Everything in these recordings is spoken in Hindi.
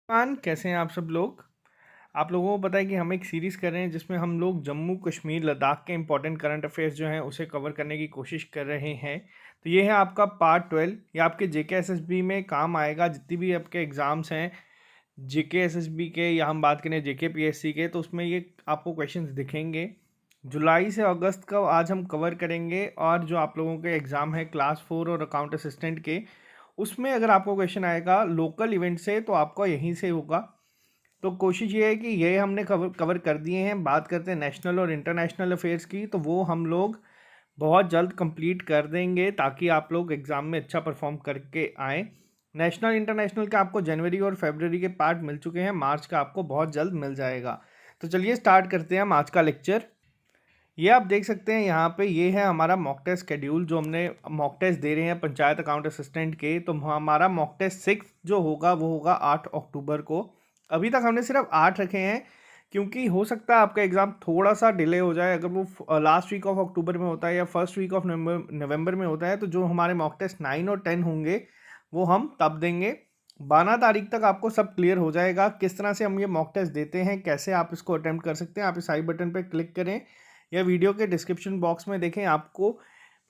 कैसे हैं आप सब लोग। आप लोगों को पता है कि हम एक सीरीज़ कर रहे हैं जिसमें हम लोग जम्मू कश्मीर लद्दाख के इंपॉर्टेंट करंट अफेयर्स जो हैं उसे कवर करने की कोशिश कर रहे हैं। तो ये है आपका पार्ट 12। ये आपके जेके एसएसबी में काम आएगा। जितनी भी आपके एग्ज़ाम्स हैं जेके एसएसबी के या हम बात करें जेके पीएससी के, तो उसमें ये आपको क्वेश्चंस दिखेंगे। जुलाई से अगस्त का आज हम कवर करेंगे। और जो आप लोगों के एग्ज़ाम है क्लास 4 और अकाउंट असिस्टेंट के, उसमें अगर आपको क्वेश्चन आएगा लोकल इवेंट से तो आपका यहीं से होगा। तो कोशिश ये है कि ये हमने कवर कर दिए हैं। बात करते हैं नेशनल और इंटरनेशनल अफेयर्स की, तो वो हम लोग बहुत जल्द कंप्लीट कर देंगे ताकि आप लोग एग्ज़ाम में अच्छा परफॉर्म करके आएँ। नेशनल इंटरनेशनल का आपको जनवरी और फरवरी के पार्ट मिल चुके हैं, मार्च का आपको बहुत जल्द मिल जाएगा। तो चलिए स्टार्ट करते हैं हम आज का लेक्चर। ये आप देख सकते हैं यहाँ पे, ये है हमारा मॉक टेस्ट शेड्यूल जो हमने मॉक टेस्ट दे रहे हैं पंचायत अकाउंट असिस्टेंट के। तो हमारा मॉक टेस्ट 6 जो होगा वो होगा 8 अक्टूबर को। अभी तक हमने सिर्फ 8 रखे हैं क्योंकि हो सकता है आपका एग्ज़ाम थोड़ा सा डिले हो जाए। अगर वो लास्ट वीक ऑफ अक्टूबर में होता है या फर्स्ट वीक ऑफ नवंबर में होता है, तो जो हमारे मॉक टेस्ट 9 और 10 होंगे वो हम तब देंगे। 12 तारीख तक आपको सब क्लियर हो जाएगा किस तरह से हम ये मॉक टेस्ट देते हैं, कैसे आप इसको अटैम्प्ट कर सकते हैं। आप इस आई बटन पर क्लिक करें या वीडियो के डिस्क्रिप्शन बॉक्स में देखें, आपको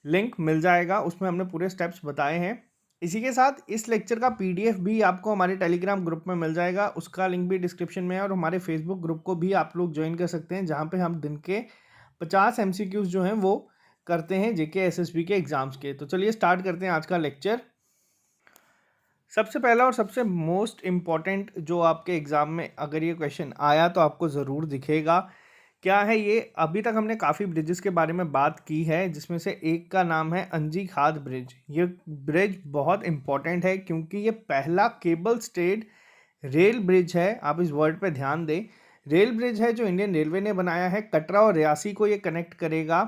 लिंक मिल जाएगा। उसमें हमने पूरे स्टेप्स बताए हैं। इसी के साथ इस लेक्चर का पीडीएफ भी आपको हमारे टेलीग्राम ग्रुप में मिल जाएगा, उसका लिंक भी डिस्क्रिप्शन में है। और हमारे फेसबुक ग्रुप को भी आप लोग ज्वाइन कर सकते हैं, जहाँ पे हम दिन के 50 एमसीक्यूज जो हैं वो करते हैं जेके एसएसबी के एग्ज़ाम्स के। तो चलिए स्टार्ट करते हैं आज का लेक्चर। सबसे पहला और सबसे मोस्ट इम्पॉर्टेंट जो आपके एग्ज़ाम में अगर ये क्वेश्चन आया तो आपको ज़रूर दिखेगा, क्या है ये। अभी तक हमने काफ़ी ब्रिजेस के बारे में बात की है, जिसमें से एक का नाम है अंजी खाद ब्रिज। ये ब्रिज बहुत इंपॉर्टेंट है क्योंकि ये पहला केबल स्टेड रेल ब्रिज है। आप इस वर्ड पे ध्यान दें, रेल ब्रिज है जो इंडियन रेलवे ने बनाया है। कटरा और रियासी को ये कनेक्ट करेगा।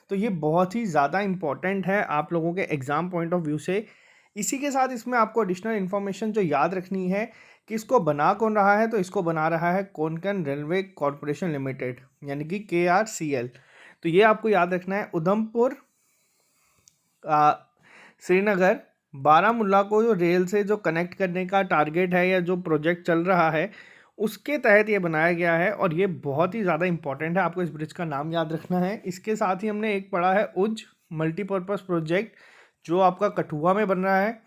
तो ये बहुत ही ज़्यादा इंपॉर्टेंट है आप लोगों के एग्ज़ाम पॉइंट ऑफ व्यू से। इसी के साथ इसमें आपको एडिशनल इन्फॉर्मेशन जो याद रखनी है कि इसको बना कौन रहा है, तो इसको बना रहा है कोंकण रेलवे कॉरपोरेशन लिमिटेड यानी कि KRCL। तो ये आपको याद रखना है। उधमपुर श्रीनगर बारामूला को जो रेल से जो कनेक्ट करने का टारगेट है या जो प्रोजेक्ट चल रहा है उसके तहत ये बनाया गया है। और ये बहुत ही ज़्यादा इंपॉर्टेंट है, आपको इस ब्रिज का नाम याद रखना है। इसके साथ ही हमने एक पढ़ा है उज मल्टीपर्पज़ प्रोजेक्ट जो आपका कठुआ में बन रहा है।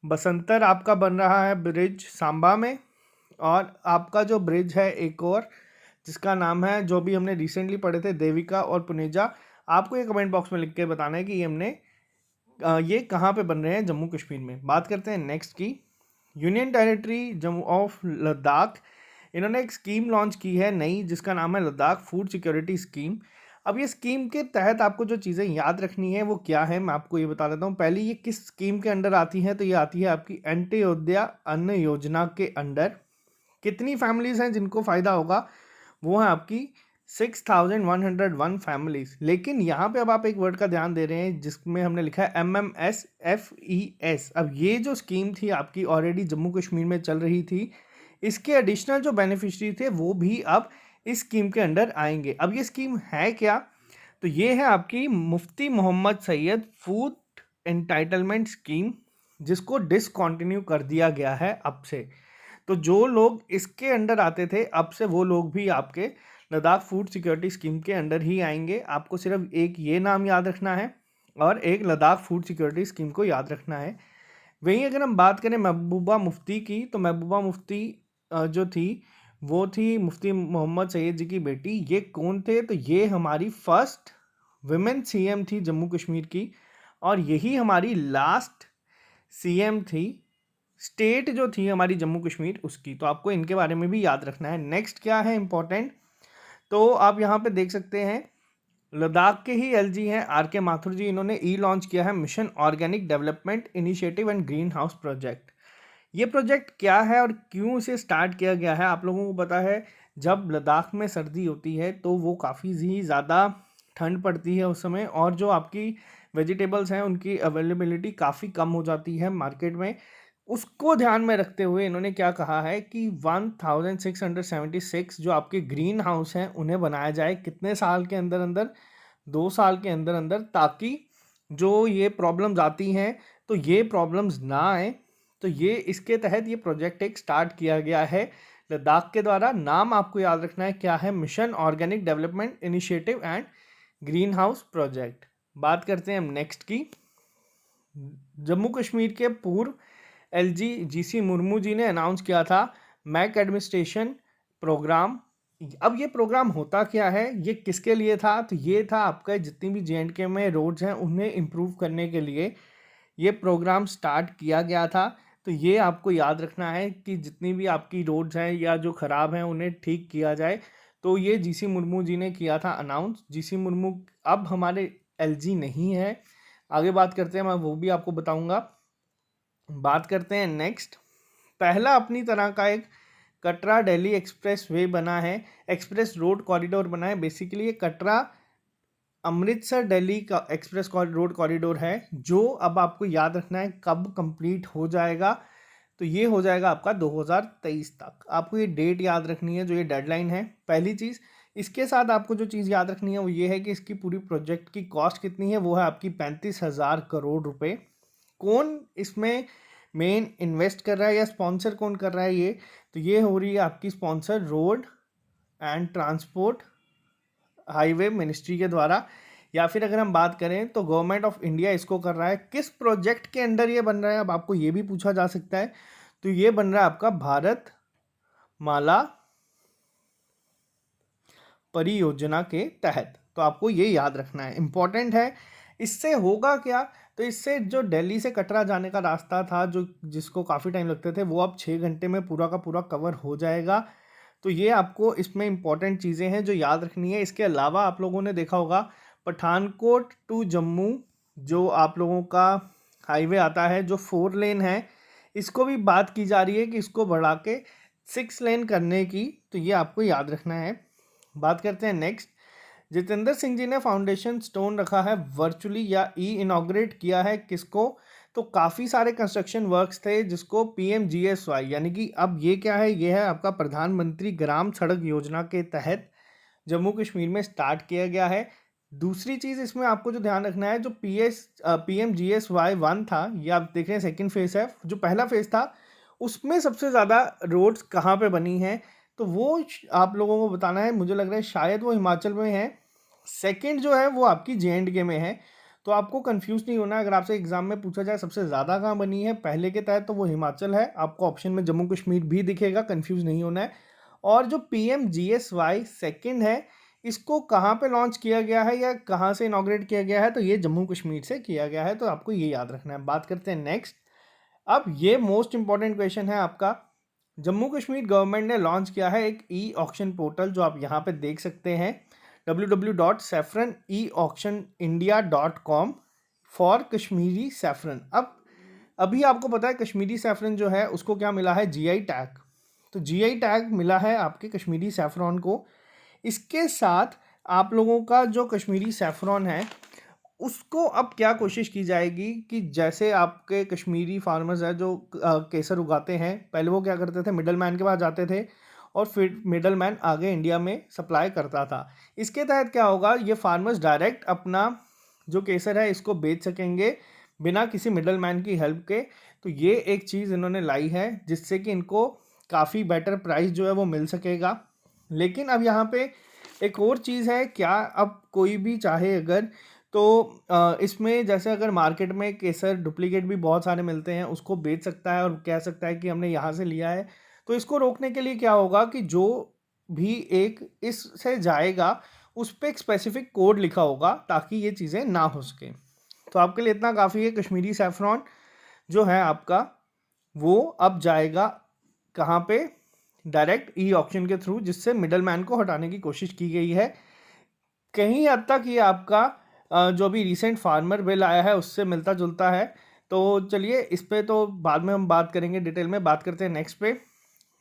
बसंतर आपका बन रहा है ब्रिज सांबा में। और आपका जो ब्रिज है एक और जिसका नाम है, जो भी हमने रिसेंटली पढ़े थे, देविका और पुनेजा, आपको ये कमेंट बॉक्स में लिख के बताना है कि ये हमने ये कहाँ पे बन रहे हैं जम्मू कश्मीर में। बात करते हैं नेक्स्ट की। Union territory Jammu of Ladakh, इन्होंने एक स्कीम लॉन्च की है नई जिसका नाम है लद्दाख फूड सिक्योरिटी स्कीम। अब ये स्कीम के तहत आपको जो चीज़ें याद रखनी है वो क्या है, मैं आपको ये बता देता हूँ। पहले ये किस स्कीम के अंडर आती है, तो ये आती है आपकी अंत्योदय अन्न योजना के अंडर। कितनी फैमिलीज़ हैं जिनको फ़ायदा होगा, वो है आपकी 6101 फैमिलीज़। लेकिन यहाँ पे अब आप एक वर्ड का ध्यान दे रहे हैं जिसमें हमने लिखा है MMSFES। अब ये जो स्कीम थी आपकी ऑलरेडी जम्मू कश्मीर में चल रही थी, इसके एडिशनल जो बेनिफिशरी थे वो भी अब इस स्कीम के अंडर आएंगे। अब ये स्कीम है क्या, तो ये है आपकी Mufti Mohammad Sayeed food entitlement scheme, जिसको डिसकंटिन्यू कर दिया गया है अब से। तो जो लोग इसके अंडर आते थे अब से वो लोग भी आपके लद्दाख फूड सिक्योरिटी स्कीम के अंडर ही आएंगे। आपको सिर्फ एक ये नाम याद रखना है और एक लद्दाख फूड सिक्योरिटी स्कीम को याद रखना है। वहीं अगर हम बात करें महबूबा मुफ्ती की, तो महबूबा मुफ्ती जो थी वो थी मुफ्ती मोहम्मद सैयद जी की बेटी। ये कौन थे, तो ये हमारी फर्स्ट विमेन CM थी जम्मू कश्मीर की, और यही हमारी लास्ट CM थी स्टेट जो थी हमारी जम्मू कश्मीर उसकी। तो आपको इनके बारे में भी याद रखना है। नेक्स्ट क्या है इंपॉर्टेंट, तो आप यहाँ पे देख सकते हैं लद्दाख के ही LG हैं RK माथुर जी, इन्होंने लॉन्च किया है mission organic development initiative and green house project. ये प्रोजेक्ट क्या है और क्यों इसे स्टार्ट किया गया है, आप लोगों को पता है जब लद्दाख में सर्दी होती है तो वो काफ़ी ही ज़्यादा ठंड पड़ती है उस समय, और जो आपकी वेजिटेबल्स हैं उनकी अवेलेबिलिटी काफ़ी कम हो जाती है मार्केट में। उसको ध्यान में रखते हुए इन्होंने क्या कहा है कि 1676 जो आपके ग्रीन हाउस हैं उन्हें बनाया जाए। कितने साल के अंदर अंदर, 2 साल के अंदर अंदर, ताकि जो ये प्रॉब्लम्स आती हैं तो ये प्रॉब्लम्स ना आए। तो ये इसके तहत ये प्रोजेक्ट एक स्टार्ट किया गया है लद्दाख के द्वारा। नाम आपको याद रखना है क्या है, mission organic development initiative and green house project. बात करते हैं हम नेक्स्ट की। जम्मू कश्मीर के पूर्व एलजी जीसी मुर्मू जी ने अनाउंस किया था मैक एडमिनिस्ट्रेशन प्रोग्राम। अब ये प्रोग्राम होता क्या है, ये किसके लिए था, तो ये था आपका जितनी भी जे में रोड्स हैं उन्हें इम्प्रूव करने के लिए ये प्रोग्राम स्टार्ट किया गया था। तो ये आपको याद रखना है कि जितनी भी आपकी रोड्स हैं या जो ख़राब हैं उन्हें ठीक किया जाए। तो ये जीसी मुर्मू जी ने किया था अनाउंस। जीसी मुर्मू अब हमारे एलजी नहीं है। आगे बात करते हैं, मैं वो भी आपको बताऊंगा। बात करते हैं नेक्स्ट। पहला अपनी तरह का एक कटरा दिल्ली एक्सप्रेस वे बना है, एक्सप्रेस रोड कॉरिडोर बना है। बेसिकली ये कटरा अमृतसर दिल्ली का एक्सप्रेस रोड कॉरिडोर है, जो अब आपको याद रखना है कब कंप्लीट हो जाएगा। तो ये हो जाएगा आपका 2023 तक। आपको ये डेट याद रखनी है, जो ये डेडलाइन है पहली चीज़। इसके साथ आपको जो चीज़ याद रखनी है वो ये है कि इसकी पूरी प्रोजेक्ट की कॉस्ट कितनी है, वो है आपकी 35,000 करोड़ रुपए। कौन इसमें मेन इन्वेस्ट कर रहा है या स्पॉन्सर कौन कर रहा है ये, तो ये हो रही है आपकी sponsor road and transport highway ministry के द्वारा, या फिर अगर हम बात करें तो गवर्नमेंट ऑफ इंडिया इसको कर रहा है। किस प्रोजेक्ट के अंडर ये बन रहा है, अब आपको ये भी पूछा जा सकता है। तो ये बन रहा है आपका भारत माला परियोजना के तहत। तो आपको ये याद रखना है, इंपॉर्टेंट है। इससे होगा क्या, तो इससे जो दिल्ली से कटरा जाने का रास्ता था जो जिसको काफ़ी टाइम लगते थे, वो अब 6 घंटे में पूरा का पूरा कवर हो जाएगा। तो ये आपको इसमें इंपॉर्टेंट चीज़ें हैं जो याद रखनी है। इसके अलावा आप लोगों ने देखा होगा पठानकोट टू जम्मू जो आप लोगों का हाईवे आता है जो 4 लेन है, इसको भी बात की जा रही है कि इसको बढ़ा के 6 लेन करने की। तो ये आपको याद रखना है। बात करते हैं नेक्स्ट। जितेंद्र सिंह जी ने फाउंडेशन स्टोन रखा है वर्चुअली या ई इनॉग्रेट किया है किसको, तो काफ़ी सारे कंस्ट्रक्शन वर्क्स थे जिसको PMGSY यानी कि अब ये क्या है, ये है आपका प्रधानमंत्री ग्राम सड़क योजना के तहत जम्मू कश्मीर में स्टार्ट किया गया है। दूसरी चीज़ इसमें आपको जो ध्यान रखना है, जो PMGSY 1 था, ये आप देख रहे हैं सेकेंड फेज़ है। जो पहला फेज़ था उसमें सबसे ज़्यादा रोड्स कहाँ पे बनी हैं, तो वो आप लोगों को बताना है। मुझे लग रहा है शायद वो हिमाचल में है। सेकंड जो है वो आपकी JNK में है। तो आपको कंफ्यूज नहीं होना है। अगर आपसे एग्जाम में पूछा जाए सबसे ज़्यादा कहाँ बनी है पहले के तहत, तो वो हिमाचल है। आपको ऑप्शन में जम्मू कश्मीर भी दिखेगा, कंफ्यूज नहीं होना है। और जो PMGSY सेकंड है, इसको कहाँ पे लॉन्च किया गया है या कहाँ से इनॉग्रेट किया गया है, तो ये जम्मू कश्मीर से किया गया है। तो आपको ये याद रखना है। बात करते हैं नेक्स्ट। अब ये मोस्ट इंपॉर्टेंट क्वेश्चन है आपका। जम्मू कश्मीर गवर्नमेंट ने लॉन्च किया है एक ई ऑक्शन पोर्टल, जो आप यहाँ पे देख सकते हैं www.saffroneauctionindia.com फॉर कश्मीरी सैफरन। अब अभी आपको पता है कश्मीरी सैफरन जो है उसको क्या मिला है, GI टैग। तो GI टैग मिला है आपके कश्मीरी सैफरॉन को। इसके साथ आप लोगों का जो कश्मीरी सैफरॉन है उसको अब क्या कोशिश की जाएगी कि जैसे आपके कश्मीरी फार्मर्स हैं जो केसर उगाते हैं, पहले वो क्या करते थे, मिडल मैन के पास जाते थे और फिर मिडल मैन आगे इंडिया में सप्लाई करता था। इसके तहत क्या होगा, ये फार्मर्स डायरेक्ट अपना जो केसर है इसको बेच सकेंगे बिना किसी मिडल मैन की हेल्प के। तो ये एक चीज़ इन्होंने लाई है जिससे कि इनको काफ़ी बेटर प्राइस जो है वो मिल सकेगा। लेकिन अब यहाँ पे एक और चीज़ है, क्या अब कोई भी चाहे अगर तो इसमें जैसे अगर मार्केट में केसर डुप्लीकेट भी बहुत सारे मिलते हैं, उसको बेच सकता है और कह सकता है कि हमने यहाँ से लिया है। तो इसको रोकने के लिए क्या होगा कि जो भी एक इससे जाएगा उस पर एक स्पेसिफिक कोड लिखा होगा ताकि ये चीज़ें ना हो सके। तो आपके लिए इतना काफ़ी है। कश्मीरी सैफरॉन जो है आपका वो अब जाएगा कहाँ पे, डायरेक्ट ई ऑक्शन के थ्रू, जिससे मिडल मैन को हटाने की कोशिश की गई है। कहीं हद तक ये आपका जो भी रिसेंट फार्मर बिल आया है उससे मिलता जुलता है। तो चलिए इस पे तो बाद में हम बात करेंगे डिटेल में। बात करते हैं नेक्स्ट पे।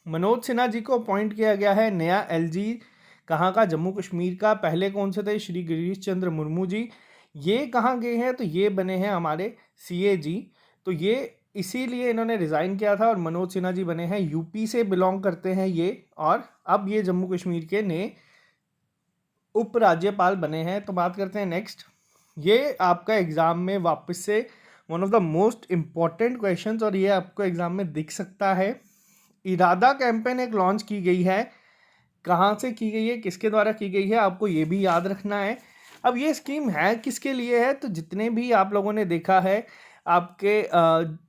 मनोज सिन्हा जी को अपॉइंट किया गया है नया LG कहाँ का, जम्मू कश्मीर का। पहले कौन से थे, श्री गिरीश चंद्र मुर्मू जी। ये कहाँ गए हैं, तो ये बने हैं हमारे CAG। तो ये इसीलिए इन्होंने रिज़ाइन किया था और मनोज सिन्हा जी बने हैं, UP से बिलोंग करते हैं ये, और अब ये जम्मू कश्मीर के नए उपराज्यपाल बने हैं। तो बात करते हैं नेक्स्ट। ये आपका एग्ज़ाम में वापस से one of the most important questions, और ये आपको एग्जाम में दिख सकता है। इरादा कैंपेन एक लॉन्च की गई है, कहाँ से की गई है, किसके द्वारा की गई है, आपको ये भी याद रखना है। अब ये स्कीम है किसके लिए है, तो जितने भी आप लोगों ने देखा है आपके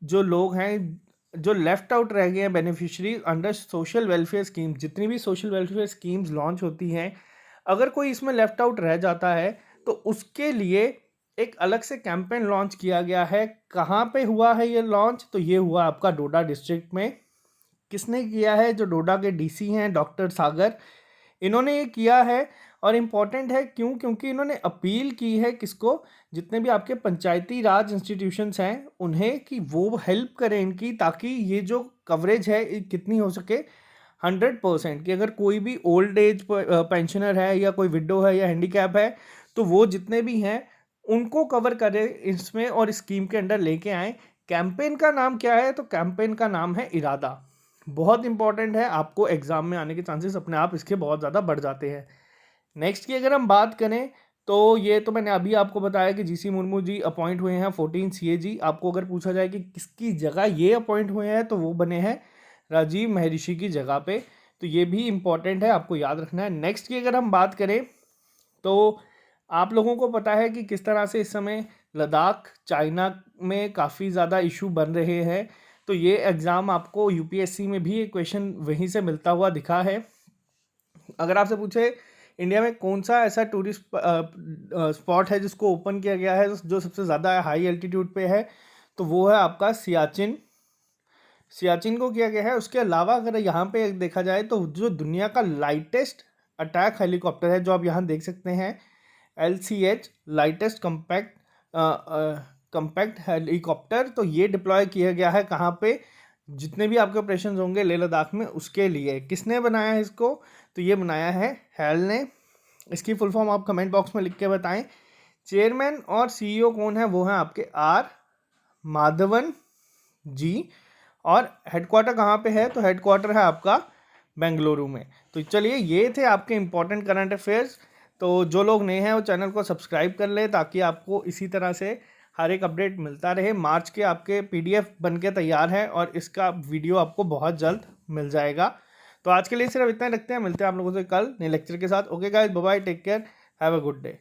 जो लोग हैं जो लेफ्ट आउट रह गए हैं beneficiary under social welfare scheme, जितनी भी सोशल वेलफेयर स्कीम्स लॉन्च होती हैं, अगर कोई इसमें लेफ्ट आउट रह जाता है तो उसके लिए एक अलग से कैंपेन लॉन्च किया गया है। कहाँ पे हुआ है ये लॉन्च, तो ये हुआ आपका डोडा डिस्ट्रिक्ट में। किसने किया है, जो डोडा के डीसी हैं डॉक्टर सागर, इन्होंने ये किया है। और इम्पॉर्टेंट है क्यों, क्योंकि इन्होंने अपील की है किसको, जितने भी आपके पंचायती राज इंस्टीट्यूशंस हैं उन्हें, कि वो हेल्प करें इनकी, ताकि ये जो कवरेज है कितनी हो सके 100%, कि अगर कोई भी ओल्ड एज पेंशनर है या कोई विडो है या हैंडीकैप है तो वो जितने भी हैं उनको कवर करे इसमें और स्कीम के अंडर लेके आए। कैंपेन का नाम क्या है, तो कैंपेन का नाम है इरादा। बहुत इंपॉर्टेंट है, आपको एग्जाम में आने के चांसेस अपने आप इसके बहुत ज़्यादा बढ़ जाते हैं। नेक्स्ट की अगर हम बात करें तो ये तो मैंने अभी आपको बताया कि जीसी मुर्मू जी अपॉइंट हुए हैं 14 सीएजी। आपको अगर पूछा जाए कि किसकी जगह ये अपॉइंट हुए हैं तो वो बने हैं राजीव महर्षि की जगह पे, तो ये भी इम्पॉर्टेंट है, आपको याद रखना है। नेक्स्ट की अगर हम बात करें तो आप लोगों को पता है कि किस तरह से इस समय लद्दाख चाइना में काफ़ी ज़्यादा इशू बन रहे हैं, तो ये एग्ज़ाम आपको यूपीएससी में भी एक क्वेश्चन वहीं से मिलता हुआ दिखा है। अगर आपसे पूछे इंडिया में कौन सा ऐसा टूरिस्ट स्पॉट है जिसको ओपन किया गया है जो सबसे ज़्यादा हाई एल्टीट्यूड पे है, तो वो है आपका सियाचिन। सियाचिन को किया गया है। उसके अलावा अगर यहाँ पे देखा जाए तो जो दुनिया का लाइटेस्ट अटैक हेलीकॉप्टर है, जो आप यहाँ देख सकते हैं, LCH लाइटेस्ट कंपैक्ट हेलीकॉप्टर, तो ये डिप्लॉय किया गया है कहाँ पे, जितने भी आपके ऑपरेशन होंगे लेह लद्दाख में उसके लिए। किसने बनाया है इसको, तो ये बनाया है हैल ने। इसकी फुल फॉर्म आप कमेंट बॉक्स में लिख के बताएं। चेयरमैन और CEO कौन है, वो हैं आपके R माधवन जी। और हेडक्वार्टर कहाँ पे है, तो हेडक्वार्टर है आपका बेंगलुरु में। तो चलिए ये थे आपके इम्पोर्टेंट करंट अफेयर्स। तो जो लोग नए हैं वो चैनल को सब्सक्राइब कर ले, ताकि आपको इसी तरह से हर एक अपडेट मिलता रहे। मार्च के आपके PDF बन के तैयार है और इसका वीडियो आपको बहुत जल्द मिल जाएगा। तो आज के लिए सिर्फ इतना ही रखते हैं, मिलते हैं आप लोगों से कल नए लेक्चर के साथ। Okay guys, bye bye, take care, have a good day.